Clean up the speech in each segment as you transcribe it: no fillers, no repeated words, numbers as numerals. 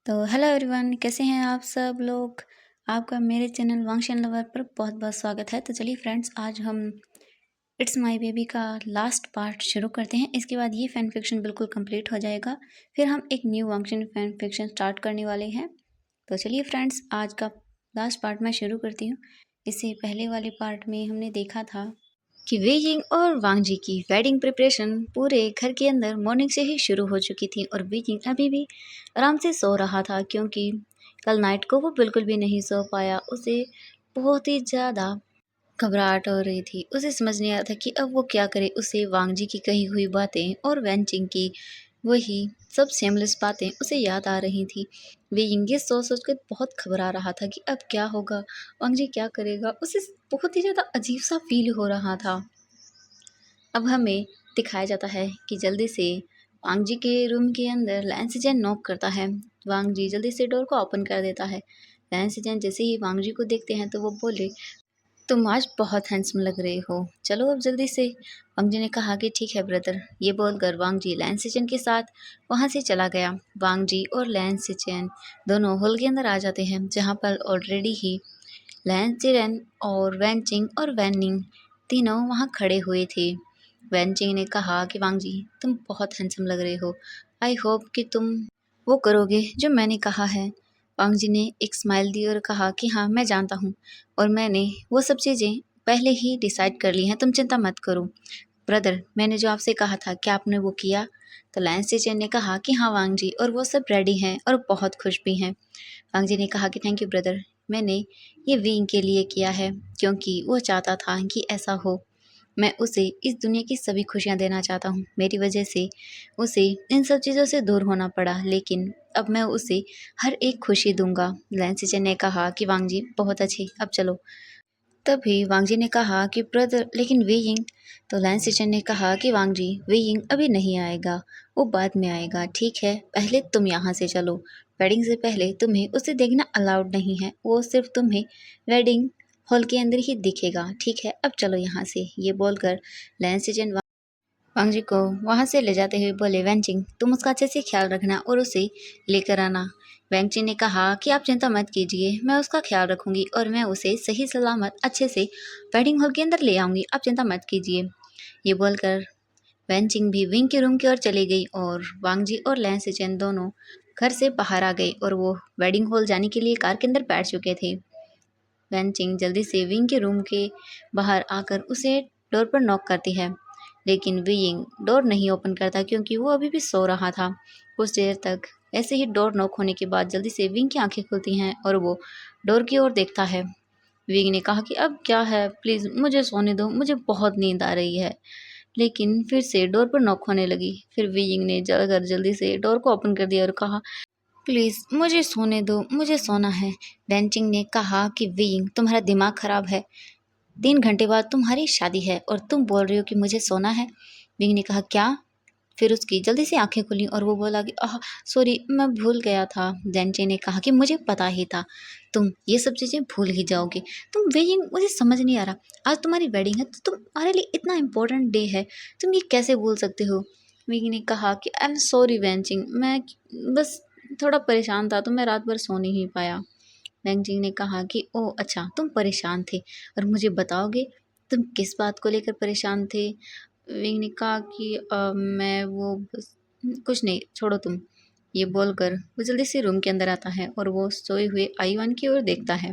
तो hello everyone, कैसे हैं आप सब लोग। आपका मेरे चैनल वांगशन लवर पर बहुत बहुत स्वागत है। तो चलिए फ्रेंड्स, आज हम इट्स माय बेबी का लास्ट पार्ट शुरू करते हैं। इसके बाद ये फैन फिक्शन बिल्कुल कंप्लीट हो जाएगा। फिर हम एक न्यू वांगशन फैन फिक्शन स्टार्ट करने वाले हैं। तो चलिए फ्रेंड्स, आज का लास्ट पार्ट मैं शुरू करती हूँ। इससे पहले वाले पार्ट में हमने देखा था कि वे यिंग और वांग जी की वेडिंग प्रिपरेशन पूरे घर के अंदर मॉर्निंग से ही शुरू हो चुकी थी और वे यिंग अभी भी आराम से सो रहा था, क्योंकि कल नाइट को वो बिल्कुल भी नहीं सो पाया। उसे बहुत ही ज़्यादा घबराहट हो रही थी। उसे समझ नहीं आ रहा था कि अब वो क्या करे। उसे वांग जी की कही हुई बातें और वैनचिंग की वही सब सेमलेस बातें उसे याद आ रही थी। वे ये सोच सोच कर बहुत घबरा रहा था कि अब क्या होगा, वांग जी क्या करेगा। उसे बहुत ही ज़्यादा अजीब सा फील हो रहा था। अब हमें दिखाया जाता है कि जल्दी से वांग जी के रूम के अंदर लैंसिजन नॉक करता है। वांग जी जल्दी से डोर को ओपन कर देता है। लैंसिजन जैसे ही वांग जी को देखते हैं तो वो बोले, तुम आज बहुत हैंडसम लग रहे हो, चलो अब जल्दी से। वांग जी ने कहा कि ठीक है ब्रदर। ये बोलकर वांग जी लैंसिजन के साथ वहाँ से चला गया। वांग जी और लैंसिजन दोनों हॉल के अंदर आ जाते हैं, जहाँ पर ऑलरेडी ही लैंसिजन और वैनचिंग और वैनिंग तीनों वहाँ खड़े हुए थे। वैनचिंग ने कहा कि वांग जी तुम बहुत हैंडसम लग रहे हो, आई होप कि तुम वो करोगे जो मैंने कहा है। वांग जी ने एक स्माइल दी और कहा कि हाँ, मैं जानता हूँ और मैंने वो सब चीज़ें पहले ही डिसाइड कर ली हैं, तुम चिंता मत करो। ब्रदर, मैंने जो आपसे कहा था क्या आपने वो किया? तो लैंसिजन ने कहा कि हाँ वांग जी, और वो सब रेडी हैं और बहुत खुश भी हैं। वांग जी ने कहा कि थैंक यू ब्रदर, मैंने ये विंग के लिए किया है क्योंकि वो चाहता था कि ऐसा हो। मैं उसे इस दुनिया की सभी खुशियाँ देना चाहता हूँ। मेरी वजह से उसे इन सब चीज़ों से दूर होना पड़ा, लेकिन अब मैं उसे हर एक खुशी दूंगा। लैंसिजन ने कहा कि वांग जी बहुत अच्छे, अब चलो। तभी वांग जी ने कहा कि ब्रदर, लेकिन वे यिंग। तो लैंसिजन ने कहा कि वांग जी, वे यिंग अभी नहीं आएगा, वो बाद में आएगा, ठीक है। पहले तुम यहाँ से चलो। वेडिंग से पहले तुम्हें उसे देखना अलाउड नहीं है, वो सिर्फ तुम्हें वेडिंग हॉल के अंदर ही दिखेगा, ठीक है। अब चलो यहाँ से। ये बोलकर लैंसिजन वांग जी को वहाँ से ले जाते हुए बोले, वैनचिंग तुम उसका अच्छे से ख्याल रखना और उसे लेकर आना। वैनचिंग ने कहा कि आप चिंता मत कीजिए, मैं उसका ख्याल रखूंगी और मैं उसे सही सलामत अच्छे से वेडिंग हॉल के अंदर ले आऊंगी, आप चिंता मत कीजिए। ये बोलकर वैनचिंग भी विंग के रूम की ओर चली गई और वांग जी और लैंसिजन दोनों घर से बाहर आ गए और वो वेडिंग हॉल जाने के लिए कार के अंदर बैठ चुके थे। वैनचिंग जल्दी से विंग के रूम के बाहर आकर उसे डोर पर नॉक करती है, लेकिन विंग डोर नहीं ओपन करता क्योंकि वो अभी भी सो रहा था। कुछ देर तक ऐसे ही डोर नॉक होने के बाद जल्दी से विंग की आंखें खुलती हैं और वो डोर की ओर देखता है। विंग ने कहा कि अब क्या है, प्लीज़ मुझे सोने दो, मुझे बहुत नींद आ रही है। लेकिन फिर से डोर पर नॉक होने लगी। फिर विंग ने जल्दकर जल्दी से डोर को ओपन कर दिया और कहा, प्लीज़ मुझे सोने दो, मुझे सोना है। वेंचिंग ने कहा कि विंग, तुम्हारा दिमाग खराब है, 3 घंटे बाद तुम्हारी शादी है और तुम बोल रही हो कि मुझे सोना है। विंग ने कहा क्या? फिर उसकी जल्दी से आंखें खुली और वो बोला कि सॉरी, मैं भूल गया था। वेंचिंग ने कहा कि मुझे पता ही था तुम ये सब चीज़ें भूल ही जाओगे। तुम विंग, मुझे समझ नहीं आ रहा, आज तुम्हारी वेडिंग है तो तुम्हारे लिए इतना इंपॉर्टेंट डे है, तुम ये कैसे भूल सकते हो। विंग ने कहा कि आई एम सॉरी वेंचिंग, मैं बस थोड़ा परेशान था तो मैं रात भर सो नहीं पाया। वैंग जी ने कहा कि ओह अच्छा, तुम परेशान थे और मुझे बताओगे तुम किस बात को लेकर परेशान थे। विंग ने कहा कि मैं वो बस कुछ नहीं, छोड़ो तुम। ये बोलकर वो जल्दी से रूम के अंदर आता है और वो सोए हुए आईवान की ओर देखता है।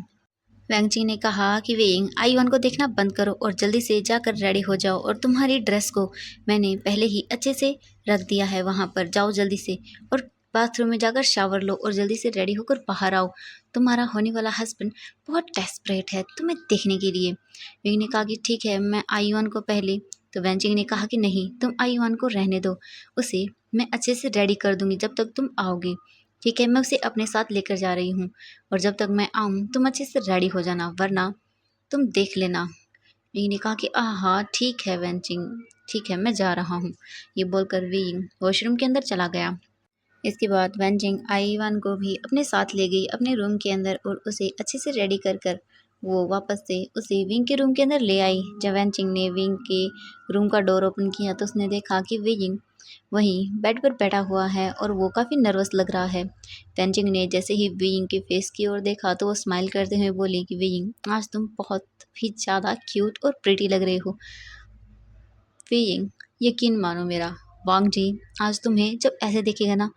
वैंग जी ने कहा कि विंग, आईवान को देखना बंद करो और जल्दी से जाकर रेडी हो जाओ, और तुम्हारी ड्रेस को मैंने पहले ही अच्छे से रख दिया है, वहाँ पर जाओ जल्दी से और बाथरूम में जाकर शावर लो और जल्दी से रेडी होकर बाहर आओ। तुम्हारा होने वाला हस्बैंड बहुत डेस्परेट है तुम्हें देखने के लिए। विंग ने कहा कि ठीक है, मैं आईवान को पहले। तो वैंचिंग ने कहा कि नहीं, तुम आईवान को रहने दो, उसे मैं अच्छे से रेडी कर दूंगी जब तक तुम आओगे, ठीक है। मैं उसे अपने साथ लेकर जा रही हूँ और जब तक मैं आऊँ तुम अच्छे से रेडी हो जाना, वरना तुम देख लेना। विंग ने कहा कि हाँ ठीक है वेंचिंग, ठीक है, मैं जा रहा हूँ। ये बोलकर विंग वॉशरूम के अंदर चला गया। इसके बाद वेंचिंग आईवान को भी अपने साथ ले गई अपने रूम के अंदर और उसे अच्छे से रेडी कर कर वो वापस से उसे विंग के रूम के अंदर ले आई। जब वेंचिंग ने विंग के रूम का डोर ओपन किया तो उसने देखा कि विंग वहीं बेड पर बैठा हुआ है और वो काफ़ी नर्वस लग रहा है। तेंजिंग ने जैसे ही वेइंग के फेस की ओर देखा तो वो स्माइल करते हुए बोली कि वेइंग, आज तुम बहुत ही ज़्यादा क्यूट और प्रिटी लग रहे हो। वेइंग, यकीन मानो मेरा, वांग जी आज तुम्हें जब ऐसे देखेगा ना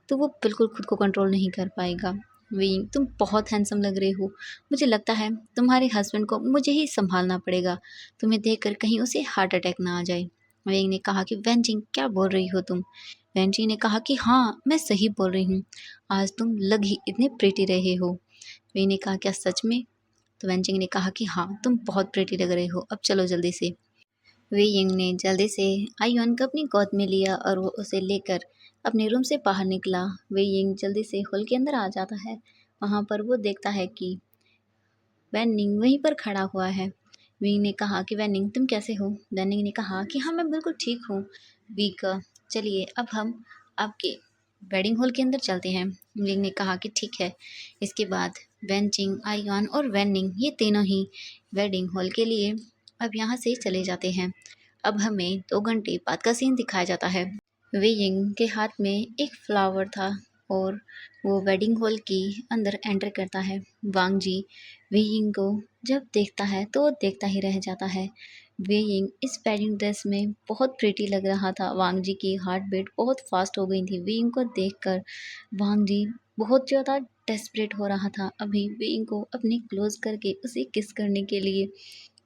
तो वो बिल्कुल खुद को कंट्रोल नहीं कर पाएगा। वेइंग, तुम बहुत हैंडसम लग रहे हो। मुझे लगता है तुम्हारे हस्बैंड को मुझे ही संभालना पड़ेगा। तुम्हें देखकर कहीं उसे हार्ट अटैक ना आ जाए। वेइंग ने कहा कि वेंजिंग, क्या बोल रही हो तुम? वेंजिंग ने कहा कि हाँ, मैं सही बोल रही हूँ। आज तुम लग ही इतने प्रिटी रहे हो। वेइंग ने कहा, क्या सच में? तो वेंजिंग ने कहा कि हाँ, तुम बहुत प्रिटी लग रहे हो, अब चलो जल्दी से। वे यिंग ने जल्दी से आयुन को अपनी गोद में लिया और वो उसे लेकर अपने रूम से बाहर निकला। वे यिंग जल्दी से हॉल के अंदर आ जाता है। वहाँ पर वो देखता है कि वैनिंग वहीं पर खड़ा हुआ है। विंग ने कहा कि वैनिंग, तुम कैसे हो? वैनिंग ने कहा कि हाँ, मैं बिल्कुल ठीक हूँ। वीक, चलिए अब हम आपके वेडिंग हॉल के अंदर चलते हैं। विंग ने कहा कि ठीक है। इसके बाद वेंचिंग, आयुन और वैनिंग ये तीनों ही वेडिंग हॉल के लिए अब यहाँ से चले जाते हैं। अब हमें 2 घंटे बाद का सीन दिखाया जाता है। वे यिंग के हाथ में एक फ्लावर था और वो वेडिंग हॉल की अंदर एंटर करता है। वांग जी वे यिंग को जब देखता है तो वो देखता ही रह जाता है। वे यिंग इस वेडिंग ड्रेस में बहुत प्रिटी लग रहा था। वांग जी की हार्ट बीट बहुत फास्ट हो गई थी। वे यिंग को देखकर वांग जी बहुत ज़्यादा डेस्परेट हो रहा था। अभी वे यिंग को अपने क्लोज करके उसे किस करने के लिए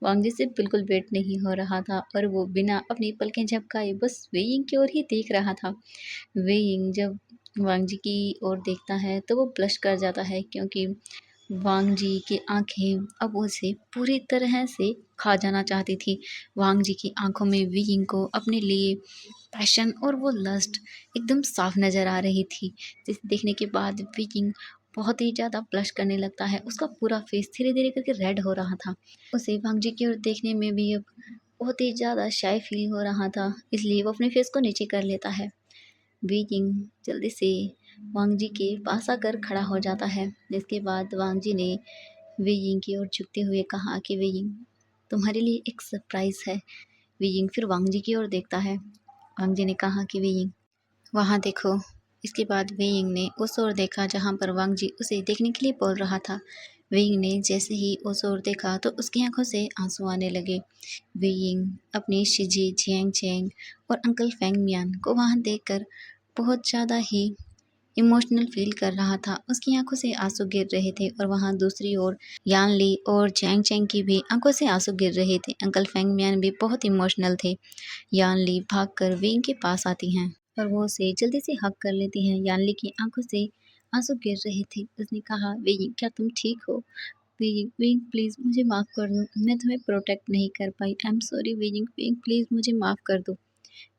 वांग जी से बिल्कुल वेट नहीं हो रहा था और वो बिना अपनी पलकें झपकाए बस वेइंग की ओर ही देख रहा था। वेइंग जब वांग जी की ओर देखता है तो वो ब्लश कर जाता है क्योंकि वांग जी की आंखें अब उसे पूरी तरह से खा जाना चाहती थी। वांग जी की आंखों में वेइंग को अपने लिए पैशन और वो लस्ट एकदम साफ नज़र आ रही थी। जिसे देखने के बाद वेइंग बहुत ही ज़्यादा ब्लश करने लगता है। उसका पूरा फेस धीरे-धीरे करके रेड हो रहा था। उसे वांग जी की ओर देखने में भी अब बहुत ही ज़्यादा शाय फील हो रहा था, इसलिए वो अपने फेस को नीचे कर लेता है। बीजिंग जल्दी से वांग जी के पास आकर खड़ा हो जाता है। जिसके बाद वांग जी ने वेइंग की ओर झुकते हुए कहा कि वेइंग, तुम्हारे लिए एक सरप्राइज़ है। वेइंग फिर वांग जी की ओर देखता है। वांग जी ने कहा कि वेइंग, वहाँ देखो। इसके बाद वेइंग ने उस ओर देखा जहाँ पर वांग जी उसे देखने के लिए बोल रहा था। वेइंग ने जैसे ही उस ओर देखा तो उसकी आंखों से आंसू आने लगे। वेइंग अपने शिजी, जियांग चैंग और अंकल फेंग मियान को वहाँ देखकर बहुत ज़्यादा ही इमोशनल फील कर रहा था। उसकी आंखों से आंसू गिर रहे थे और वहाँ दूसरी ओर यान ली और जियांग चैंग की भी आंखों से आंसू गिर रहे थे। अंकल फेंग मियान भी बहुत इमोशनल थे। यान ली भागकर वेइंग के पास आती हैं और वो उसे जल्दी से हग कर लेती हैं। यानली की आंखों से आंसू गिर रहे थे। उसने कहा, वेइंग, क्या तुम ठीक हो? वेइंग, वेइंग प्लीज़ मुझे माफ़ कर दो। मैं तुम्हें प्रोटेक्ट नहीं कर पाई। I am sorry Weiying. Weiying please मुझे माफ़ कर दो।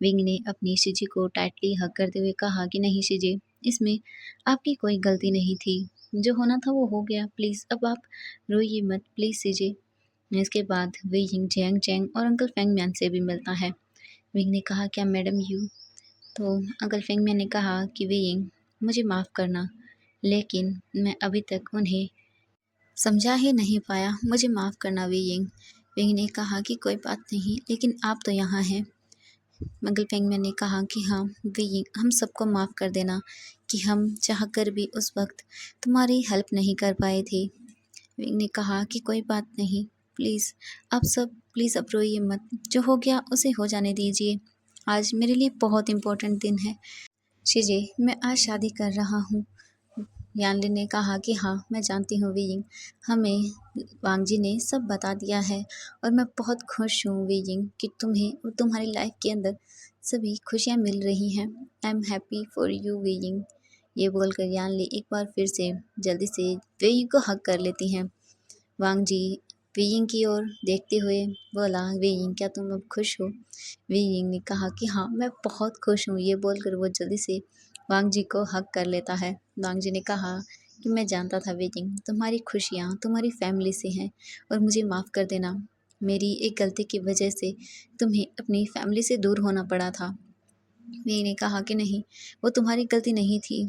वेइंग ने अपनी शिजी को टाइटली हग करते हुए कहा कि नहीं शिजी, इसमें आपकी कोई गलती नहीं थी। जो होना था वो हो गया। प्लीज़ अब आप रोइए मत प्लीज़ शिजी। इसके बाद वेइंग जियांग चैंग और अंकल फेंग म्यान से भी मिलता है। वेइंग ने कहा, क्या मैडम यू? तो अंकल फेंगमिन ने कहा कि वेइंग, मुझे माफ़ करना, लेकिन मैं अभी तक उन्हें समझा ही नहीं पाया। मुझे माफ़ करना वेइंग। वेइंग ने कहा कि कोई बात नहीं, लेकिन आप तो यहाँ हैं। अंकल फेंगमिन ने कहा कि हाँ वेइंग, हम सबको माफ़ कर देना कि हम चाहकर भी उस वक्त तुम्हारी हेल्प नहीं कर पाए थे। वेइंग ने कहा कि कोई बात नहीं, प्लीज़ आप सब प्लीज़ अब रोइए मत। जो हो गया उसे हो जाने दीजिए। आज मेरे लिए बहुत इम्पोर्टेंट दिन है। शिजे, मैं आज शादी कर रहा हूँ। यानली ने कहा कि हाँ, मैं जानती हूँ वेइंग। हमें वांग जी ने सब बता दिया है और मैं बहुत खुश हूँ वेइंग कि तुम्हें और तुम्हारी लाइफ के अंदर सभी खुशियाँ मिल रही हैं। I am happy for you weighing. ये बोलकर यानली एक बार फिर से जल्दी से वेइंग को हग कर लेती हैं। वांग जी वेइंग की ओर देखते हुए बोला, वेइंग, क्या तुम अब खुश हो? वेइंग ने कहा कि हाँ, मैं बहुत खुश हूँ। ये बोलकर वो जल्दी से वांग जी को हग कर लेता है। वांग जी ने कहा कि मैं जानता था वेइंग, तुम्हारी खुशियाँ तुम्हारी फैमिली से हैं और मुझे माफ़ कर देना। मेरी एक गलती की वजह से तुम्हें अपनी फैमिली से दूर होना पड़ा था। वेइंग ने कहा कि नहीं, वो तुम्हारी गलती नहीं थी।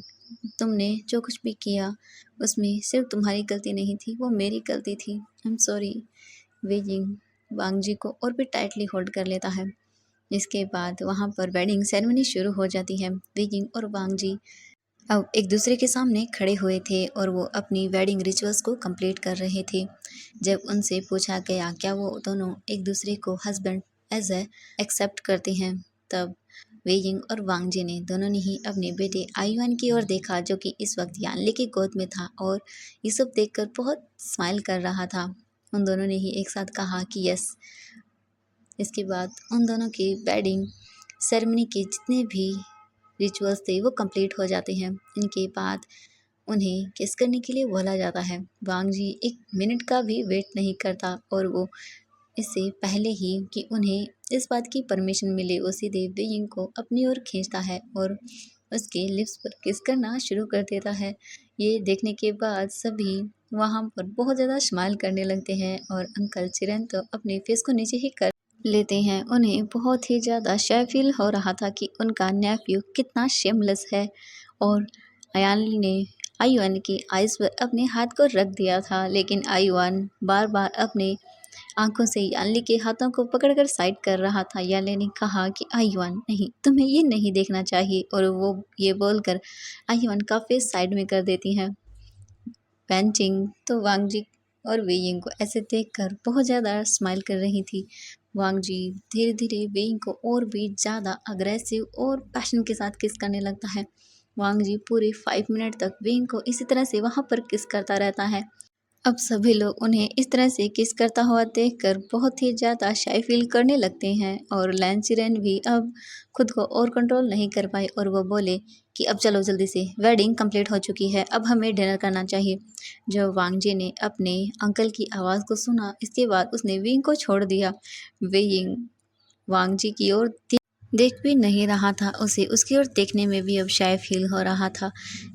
तुमने जो कुछ भी किया उसमें सिर्फ तुम्हारी गलती नहीं थी, वो मेरी गलती थी। आई एम सॉरी। वेइंग वांग जी को और भी टाइटली होल्ड कर लेता है। इसके बाद वहाँ पर वेडिंग सेरेमनी शुरू हो जाती है। वीइंग और वांग जी अब एक दूसरे के सामने खड़े हुए थे और वो अपनी वेडिंग रिचुअल्स को कंप्लीट कर रहे थे। जब उनसे पूछा गया क्या वो दोनों एक दूसरे को हस्बैंड एज ए एक्सेप्ट करते हैं, तब वेइंग और वांग जी ने दोनों ने ही अपने बेटे आयुआन की ओर देखा, जो कि इस वक्त यानली की गोद में था और ये सब देखकर बहुत स्माइल कर रहा था। उन दोनों ने ही एक साथ कहा कि यस। इसके बाद उन दोनों की वेडिंग सेरेमनी के जितने भी रिचुअल्स थे वो कंप्लीट हो जाते हैं। इनके बाद उन्हें किस करने के लिए बोला जाता है। वांग जी एक मिनट का भी वेट नहीं करता और वो इससे पहले ही कि उन्हें इस बात की परमिशन मिले, वो सीधे वेइंग को अपनी ओर खींचता है और उसके लिप्स पर किस करना शुरू कर देता है। ये देखने के बाद सभी वहाँ पर बहुत ज़्यादा स्माइल करने लगते हैं और अंकल चिरन तो अपने फेस को नीचे ही कर लेते हैं। उन्हें बहुत ही ज़्यादा शाय फील हो रहा था कि उनका नेफ्यू कितना शेमलेस है और अयान ने आयुआन की आइज़ पर अपने हाथ को रख दिया था, लेकिन आयुआन बार बार अपने आंखों से यानली के हाथों को पकड़कर साइड कर रहा था। यानली ने कहा कि आयुआन नहीं, तुम्हें ये नहीं देखना चाहिए, और वो ये बोलकर आयुआन का फेस साइड में कर देती हैं। पेंचिंग तो वांग जी और वेइंग को ऐसे देखकर बहुत ज़्यादा स्माइल कर रही थी। वांग जी धीरे धीरे वेइंग को और भी ज़्यादा अग्रेसिव और पैशन के साथ किस करने लगता है। वांग जी पूरे 5 मिनट तक वेइंग को इसी तरह से वहाँ पर किस करता रहता है। अब सभी लोग उन्हें इस तरह से किस करता हुआ देखकर बहुत ही ज़्यादा शाय फील करने लगते हैं और लैंसिरन भी अब खुद को और कंट्रोल नहीं कर पाए और वो बोले कि अब चलो जल्दी से, वेडिंग कंप्लीट हो चुकी है, अब हमें डिनर करना चाहिए। जब वांग जी ने अपने अंकल की आवाज़ को सुना, इसके बाद उसने विंग को छोड़ दिया। विंग वांग जी की ओर देख भी नहीं रहा था, उसे उसकी ओर देखने में भी अब शाय फील हो रहा था।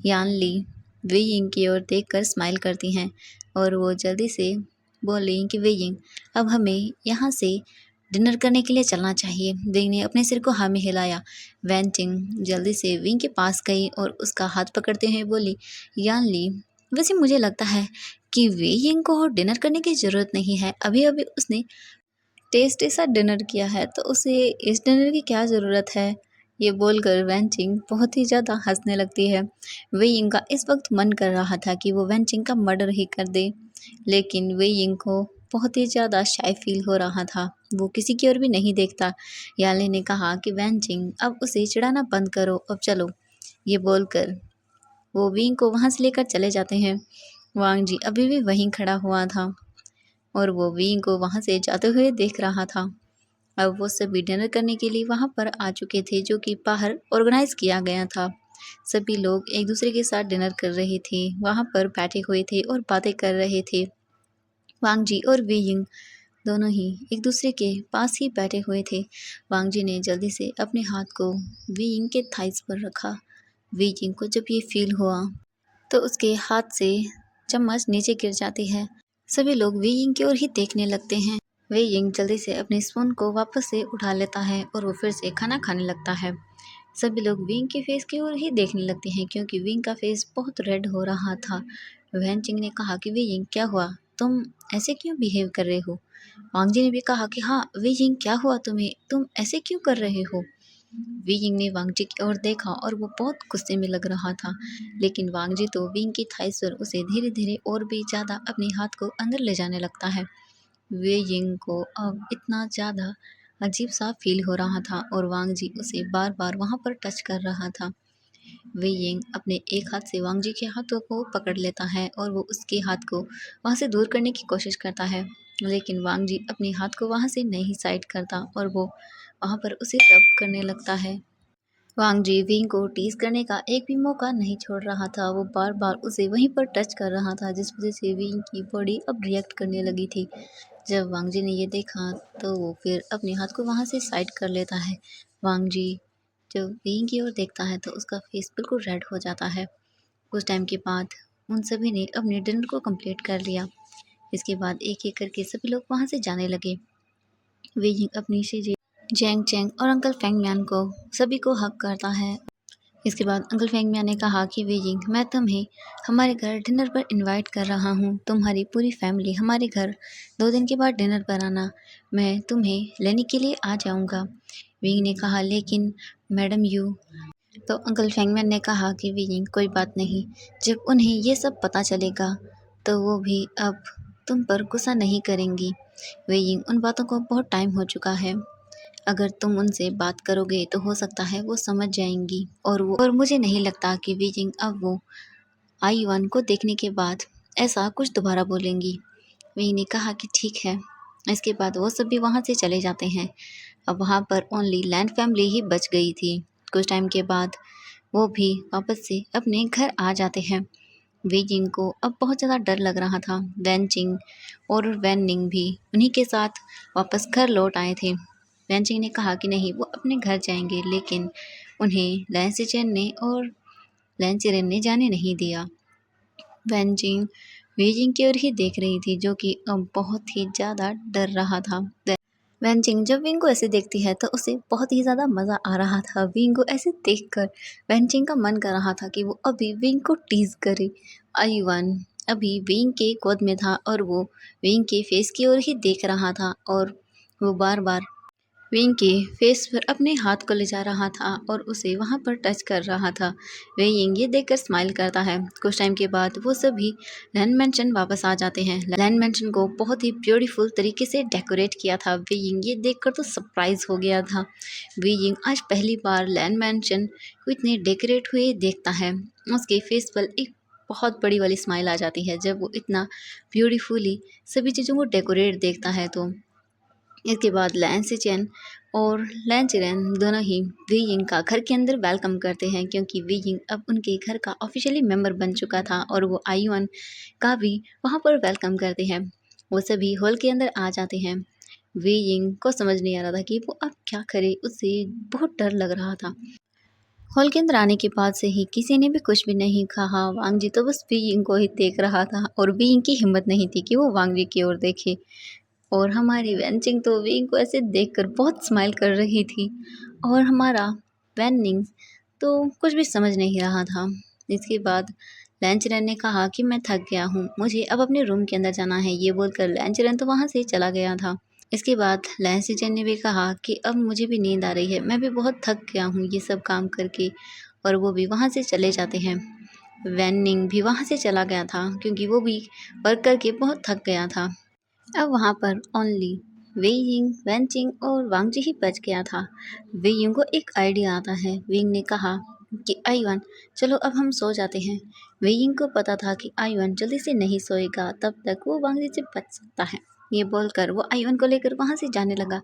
यान ली वेइंग की ओर देखकर स्माइल करती हैं और वो जल्दी से बोली कि वेइंग अब हमें यहाँ से डिनर करने के लिए चलना चाहिए। विंग ने अपने सिर को हाँ में हिलाया। वेंटिंग जल्दी से विंग के पास गई और उसका हाथ पकड़ते हुए बोली, यान ली वैसे मुझे लगता है कि वेइंग को डिनर करने की ज़रूरत नहीं है। अभी अभी उसने टेस्टी सा डिनर किया है तो उसे इस डिनर की क्या ज़रूरत है। ये बोलकर वेंचिंग बहुत ही ज़्यादा हंसने लगती है। वेइंग का इस वक्त मन कर रहा था कि वो वेंचिंग का मर्डर ही कर दे, लेकिन वेइंग को बहुत ही ज़्यादा शाय फील हो रहा था। वो किसी की ओर भी नहीं देखता। याले ने कहा कि वेंचिंग अब उसे चिढ़ाना बंद करो, अब चलो। ये बोलकर वो विंग को वहाँ से लेकर चले जाते हैं। वांग जी अभी भी वहीं खड़ा हुआ था और वो विंग को वहाँ से जाते हुए देख रहा था। अब वो सभी डिनर करने के लिए वहाँ पर आ चुके थे, जो कि बाहर ऑर्गेनाइज किया गया था। सभी लोग एक दूसरे के साथ डिनर कर रहे थे, वहाँ पर बैठे हुए थे और बातें कर रहे थे। वांग जी और वेइंग दोनों ही एक दूसरे के पास ही बैठे हुए थे। वांग जी ने जल्दी से अपने हाथ को वेइंग के थाइस पर रखा। वेइंग को जब ये फील हुआ तो उसके हाथ से चम्मच नीचे गिर जाती है। सभी लोग वेइंग की ओर ही देखने लगते हैं। वेइंग जल्दी से अपने स्पून को वापस से उठा लेता है और वो फिर से खाना खाने लगता है। सभी लोग विंग के फेस की ओर ही देखने लगते हैं क्योंकि विंग का फेस बहुत रेड हो रहा था। वैनचिंग ने कहा कि विंग क्या हुआ, तुम ऐसे क्यों बिहेव कर रहे हो। वांग जी ने भी कहा कि हाँ विंग क्या हुआ तुम्हें, तुम ऐसे क्यों कर रहे हो। विंग ने वांग जी की ओर देखा और वो बहुत गुस्से में लग रहा था, लेकिन वांग जी तो विंग की थाइस पर उसे धीरे धीरे और भी ज़्यादा अपने हाथ को अंदर ले जाने लगता है। वेइंग को अब इतना ज़्यादा अजीब सा फील हो रहा था और वांग जी उसे बार बार वहाँ पर टच कर रहा था। वेइंग अपने एक हाथ से वांग जी के हाथों को पकड़ लेता है और वो उसके हाथ को वहाँ से दूर करने की कोशिश करता है, लेकिन वांग जी अपने हाथ को वहाँ से नहीं साइड करता और वो वहाँ पर उसे रब करने लगता है। वांग जी विंग को टीज करने का एक भी मौका नहीं छोड़ रहा था। वो बार बार उसे वहीं पर टच कर रहा था, जिस वजह से विंग की बॉडी अब रिएक्ट करने लगी थी। जब वांग जी ने ये देखा तो वो फिर अपने हाथ को वहाँ से साइड कर लेता है। वांग जी जब विंग की ओर देखता है तो उसका फेस बिल्कुल रेड हो जाता है। कुछ टाइम के बाद उन सभी ने अपने डिनर को कंप्लीट कर लिया। इसके बाद एक एक करके सभी लोग वहाँ से जाने लगे। विंग अपनी से जैंग चैंग और अंकल फेंग म्यान को सभी को हक करता है। इसके बाद अंकल फेंग मियाँ ने कहा कि वेइंग मैं तुम्हें हमारे घर डिनर पर इनवाइट कर रहा हूँ, तुम्हारी पूरी फैमिली हमारे घर 2 दिन के बाद डिनर पर आना, मैं तुम्हें लेने के लिए आ जाऊँगा। विंग ने कहा, लेकिन मैडम यू। तो अंकल फेंगमैन ने कहा कि विंग कोई बात नहीं, जब उन्हें ये सब पता चलेगा तो वो भी अब तुम पर गुस्सा नहीं करेंगी। विंग उन बातों को बहुत टाइम हो चुका है, अगर तुम उनसे बात करोगे तो हो सकता है वो समझ जाएंगी और मुझे नहीं लगता कि विंग अब वो आईवान को देखने के बाद ऐसा कुछ दोबारा बोलेंगी। विंग ने कहा कि ठीक है। इसके बाद वो सब भी वहाँ से चले जाते हैं। अब वहाँ पर ओनली लैंड फैमिली ही बच गई थी। कुछ टाइम के बाद वो भी वापस से अपने घर आ जाते हैं। वेजिंग को अब बहुत ज़्यादा डर लग रहा था। वैनचिंग और वैनिंग भी उन्हीं के साथ वापस घर लौट आए थे। वैनचिंग ने कहा कि नहीं, वो अपने घर जाएंगे, लेकिन उन्हें लैंसिचेन ने और लैंसिरेन ने जाने नहीं दिया। वैनचिंग वेजिंग की ओर ही देख रही थी, जो कि अब बहुत ही ज़्यादा डर रहा था। वैनचिंग जब विंग को ऐसे देखती है तो उसे बहुत ही ज़्यादा मज़ा आ रहा था। विंग को ऐसे देखकर वैनचिंग का मन कर रहा था कि वो अभी विंग को टीज करे। आईवन अभी विंग के गोद में था और वो विंग के फेस की ओर ही देख रहा था और वो बार बार विंग के फेस पर अपने हाथ को ले जा रहा था और उसे वहाँ पर टच कर रहा था। विंग ये देखकर स्माइल करता है। कुछ टाइम के बाद वो सभी लैंड मैंशन वापस आ जाते हैं। लैंड मैंशन को बहुत ही ब्यूटीफुल तरीके से डेकोरेट किया था। विंग ये देखकर तो सरप्राइज हो गया था। विंग आज पहली बार लैंड मैंशन को इतने डेकोरेट हुए देखता है। उसके फेस पर एक बहुत बड़ी वाली स्माइल आ जाती है जब वो इतना ब्यूटीफुली सभी चीज़ों को डेकोरेट देखता है। तो इसके बाद लैंसिचेन और लैंचिरेन दोनों ही वीयिंग का घर के अंदर वेलकम करते हैं, क्योंकि वीयिंग अब उनके घर का ऑफिशियली मेंबर बन चुका था और वो आईवन का भी वहाँ पर वेलकम करते हैं। वो सभी हॉल के अंदर आ जाते हैं। वीयिंग को समझ नहीं आ रहा था कि वो अब क्या करे, उससे बहुत डर लग रहा था। हॉल के अंदर आने के बाद से ही किसी ने भी कुछ भी नहीं कहा। वांग जी तो बस वीयिंग को ही देख रहा था और वीयिंग की हिम्मत नहीं थी कि वो वांग जी की ओर देखे। और हमारी वैनचिंग तो विंग को ऐसे देखकर बहुत स्माइल कर रही थी और हमारा वैनिंग तो कुछ भी समझ नहीं रहा था। इसके बाद लैंचरन ने कहा कि मैं थक गया हूँ, मुझे अब अपने रूम के अंदर जाना है। ये बोलकर लैंचरन तो वहाँ से चला गया था। इसके बाद लैंसिचन ने भी कहा कि अब मुझे भी नींद आ रही है, मैं भी बहुत थक गया हूँ ये सब काम करके, और वो भी वहाँ से चले जाते हैं। वैनिंग भी वहाँ से चला गया था क्योंकि वो भी वर्क करके बहुत थक गया था। अब वहाँ पर ओनली वेइंग, वैनचिंग और वांगजी ही बच गया था। वेइंग को एक आइडिया आता है। विंग ने कहा कि आईवन चलो अब हम सो जाते हैं। वेइंग को पता था कि आईवन जल्दी से नहीं सोएगा, तब तक वो वांगजी से बच सकता है। ये बोलकर वो आईवन को लेकर वहाँ से जाने लगा।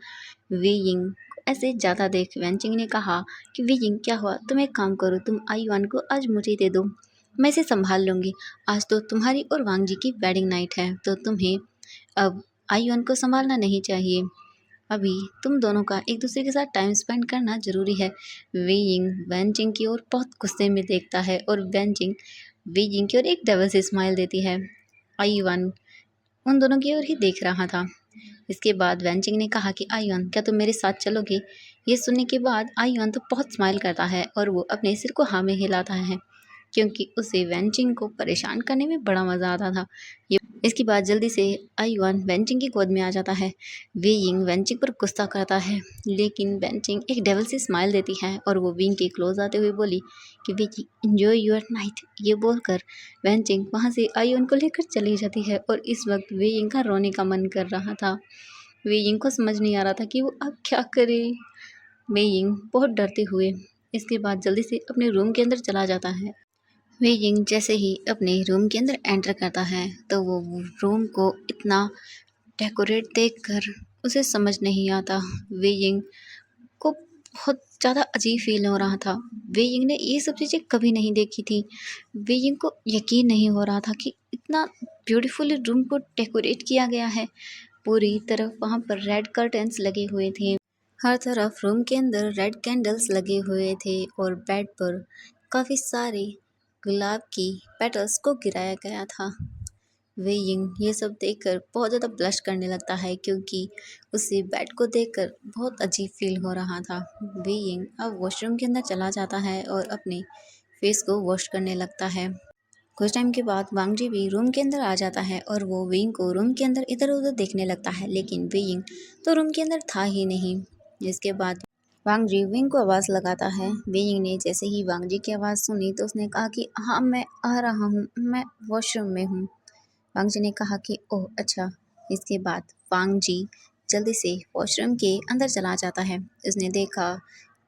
वेइंग ऐसे ज़्यादा देख वैनचिंग ने कहा कि वेइंग क्या हुआ, तुम एक काम करो, तुम आईवन को आज मुझे दे दो, मैं इसे संभाल लूँगी। आज तो तुम्हारी और वांगजी की वेडिंग नाइट है, तो तुम्हें अब आईवन को संभालना नहीं चाहिए। अभी तुम दोनों का एक दूसरे के साथ टाइम स्पेंड करना ज़रूरी है। वेइंग वैनचिंग की ओर बहुत गुस्से में देखता है और वैनचिंग वेइंग की ओर एक डबल से स्माइल देती है। आईवन उन दोनों की ओर ही देख रहा था। इसके बाद वैनचिंग ने कहा कि आईवन क्या तुम मेरे साथ चलोगे। ये सुनने के बाद आईवन तो बहुत स्माइल करता है और वो अपने सिर को हाँ में हिलाता है, क्योंकि उसे वैनचिंग को परेशान करने में बड़ा मज़ा आता था। इसके बाद जल्दी से आईवन वेंचिंग की गोद में आ जाता है। वेइंग वेंचिंग पर गुस्सा करता है, लेकिन वेंचिंग एक डेविल से स्माइल देती है और वो विंग के क्लोज आते हुए बोली कि वेइंग एंजॉय योर नाइट। ये बोलकर वेंचिंग वहाँ से आईवन को लेकर चली जाती है और इस वक्त वेइंग का रोने का मन कर रहा था। वेइंग को समझ नहीं आ रहा था कि वो अब क्या करे। वेइंग बहुत डरते हुए इसके बाद जल्दी से अपने रूम के अंदर चला जाता है। वेइंग जैसे ही अपने रूम के अंदर एंटर करता है तो वो रूम को इतना डेकोरेट देखकर उसे समझ नहीं आता। वेइंग को बहुत ज़्यादा अजीब फील हो रहा था। वेइंग ने ये सब चीज़ें कभी नहीं देखी थी। वेइंग को यकीन नहीं हो रहा था कि इतना ब्यूटीफुल रूम को डेकोरेट किया गया है। पूरी तरफ वहाँ पर रेड कर्टन्स लगे हुए थे। हर तरफ रूम के अंदर रेड कैंडल्स लगे हुए थे और बेड पर काफ़ी सारे गुलाब की पेटल्स को गिराया गया था। वेइंग ये सब देखकर बहुत ज़्यादा ब्लश करने लगता है, क्योंकि उसे बेड को देखकर बहुत अजीब फील हो रहा था। वेइंग अब वॉशरूम के अंदर चला जाता है और अपने फेस को वॉश करने लगता है। कुछ टाइम के बाद वांगजी भी रूम के अंदर आ जाता है और वो वेइंग को रूम के अंदर इधर उधर देखने लगता है, लेकिन वेइंग तो रूम के अंदर था ही नहीं। इसके बाद वांग जी विंग को आवाज़ लगाता है। विंग ने जैसे ही वांग जी की आवाज़ सुनी तो उसने कहा कि हाँ, मैं आ रहा हूँ, मैं वॉशरूम में हूँ। वांग जी ने कहा कि ओह अच्छा। इसके बाद वांग जी जल्दी से वॉशरूम के अंदर चला जाता है। उसने देखा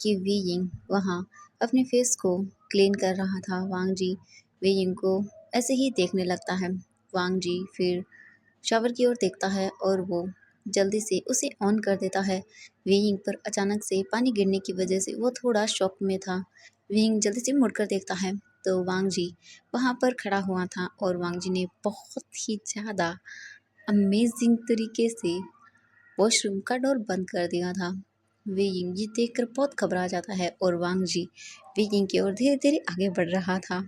कि वी यिंग वहाँ अपने फेस को क्लीन कर रहा था। वांग जी वी यिंग को ऐसे ही देखने लगता है। वांग जी फिर शावर की ओर देखता है और वो जल्दी से उसे ऑन कर देता है। विंग पर अचानक से पानी गिरने की वजह से वो थोड़ा शॉक में था। विंग जल्दी से मुड़कर देखता है तो वांग जी वहाँ पर खड़ा हुआ था और वांग जी ने बहुत ही ज़्यादा अमेजिंग तरीके से वॉशरूम का डोर बंद कर दिया था। विंग ये देखकर बहुत घबरा जाता है और वांग जी विंग की ओर धीरे धीरे आगे बढ़ रहा था।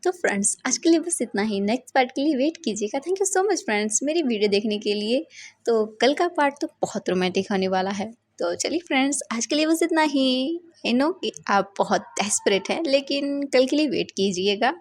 तो फ्रेंड्स आज के लिए बस इतना ही। नेक्स्ट पार्ट के लिए वेट कीजिएगा। Thank you so much friends मेरी वीडियो देखने के लिए। तो कल का पार्ट तो बहुत रोमांटिक होने वाला है। तो चलिए फ्रेंड्स आज के लिए बस इतना ही। आई नो कि आप बहुत डेस्परेट हैं लेकिन कल के लिए वेट कीजिएगा।